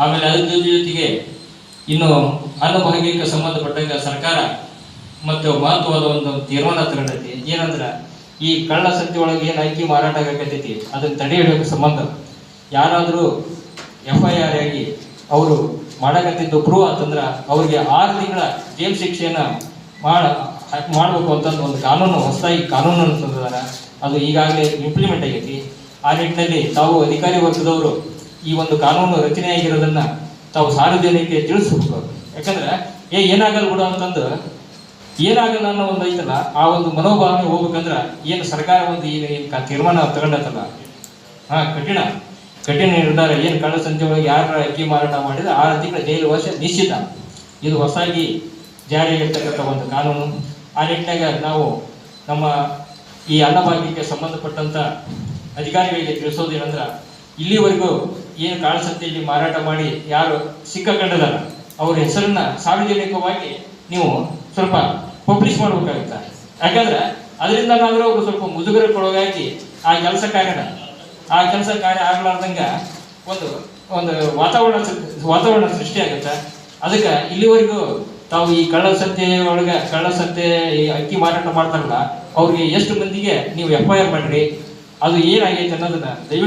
ಆಮೇಲೆ ಅದ್ರ ಜೊತೆಗೆ ಇನ್ನು ಅನ್ನಭಾಗ್ಯಕ್ಕೆ ಸಂಬಂಧಪಟ್ಟಂಗ ಸರ್ಕಾರ ಮತ್ತು ಮಹತ್ವದ ಒಂದು ತೀರ್ಮಾನ ತಗೊಂಡೈತಿ. ಏನಂದ್ರೆ ಈ ಕಳ್ಳ ಸಂತೆ ಒಳಗೆ ಏನು ಅಕ್ಕಿ ಮಾರಾಟ ಆಗತೈತಿ ಅದನ್ನ ತಡೆ ಹಿಡಿಯೋಕೆ ಸಂಬಂಧ ಯಾರಾದರೂ FIR ಆಗಿ ಅವರು ಮಾಡಕತ್ತಿದ್ದು ಪ್ರೂವ್ ಅಂತಂದ್ರೆ ಅವ್ರಿಗೆ 6 ತಿಂಗಳ ಜೈಲು ಶಿಕ್ಷೆಯನ್ನ ಮಾಡಬೇಕು ಅಂತಂದು ಒಂದು ಕಾನೂನು ಹೊಸದಾಗಿ ಕಾನೂನನ್ನು ತಂದಿದ್ದಾರೆ. ಅದು ಈಗಾಗಲೇ ಇಂಪ್ಲಿಮೆಂಟ್ ಆಗೈತಿ. ಆ ನಿಟ್ಟಿನಲ್ಲಿ ತಾವು ಅಧಿಕಾರಿ ವರ್ಗದವರು ಈ ಒಂದು ಕಾನೂನು ರಚನೆ ಆಗಿರೋದನ್ನ ತಾವು ಸಾರ್ವಜನಿಕರಿಗೆ ತಿಳಿಸ್ಬೇಕು. ಯಾಕಂದ್ರೆ ಏನಾಗಲ್ಲ ಬಿಡು ಅಂತಂದು ಏನಾಗಲ್ಲ ಅನ್ನೋ ಒಂದು ಐತಲ್ಲ, ಆ ಒಂದು ಮನೋಭಾವನೆ ಹೋಗ್ಬೇಕಂದ್ರ ಏನು ಸರ್ಕಾರ ಒಂದು ಈಗ ತೀರ್ಮಾನ ತಗೊಂಡತ್ತಲ್ಲ, ಕಠಿಣ ನಿರ್ಧಾರ. ಏನು ಕಳ್ಳ ಸಂತೆ ಒಳಗೆ ಯಾರ ಅಕ್ಕಿ ಮಾರಾಟ ಮಾಡಿದ್ರೆ 6 ತಿಂಗಳ ಜೈಲು ವಾಸ ನಿಶ್ಚಿತ. ಇದು ಹೊಸದಾಗಿ ಜಾರಿಯಾಗಿರ್ತಕ್ಕಂಥ ಒಂದು ಕಾನೂನು. ಆ ನಿಟ್ಟಿನಾಗ ನಾವು ನಮ್ಮ ಈ ಅನ್ನಭಾಗ್ಯಕ್ಕೆ ಸಂಬಂಧಪಟ್ಟಂತ ಅಧಿಕಾರಿಗಳಿಗೆ ತಿಳಿಸೋದೇನಂದ್ರೆ, ಇಲ್ಲಿವರೆಗೂ ಏನು ಕಾಳಸಂತೆಯಲ್ಲಿ ಮಾರಾಟ ಮಾಡಿ ಯಾರು ಸಿಕ್ಕಕೊಂಡಿದಾರ ಅವ್ರ ಹೆಸರನ್ನ ಸಾರ್ವಜನಿಕವಾಗಿ ನೀವು ಸ್ವಲ್ಪ ಪಬ್ಲಿಷ್ ಮಾಡ್ಬೇಕಾಗುತ್ತೆ. ಯಾಕಂದ್ರೆ ಅದರಿಂದ ನಾದ್ರೂ ಅವರು ಸ್ವಲ್ಪ ಮುಜುಗರಕ್ಕೊಳಗಾಗಿ ಆ ಕೆಲಸ ಕಾರ್ಯ ಆಗ್ಲಾರ್ದಂಗ ಒಂದು ವಾತಾವರಣ ಸೃಷ್ಟಿ ಆಗುತ್ತೆ. ಅದಕ್ಕೆ ಇಲ್ಲಿವರೆಗೂ ತಾವು ಈ ಕಳ್ಳ ಸಂತೆ ಈ ಅಕ್ಕಿ ಮಾರಾಟ ಮಾಡ್ತಾರಲ್ಲ, ಅವ್ರಿಗೆ ಎಷ್ಟು ಮಂದಿಗೆ ನೀವು FIR ಮಾಡ್ರಿ, ಅದು ಏನಾಗೈತೆ ಅನ್ನೋದನ್ನ ದಯವಿಟ್ಟು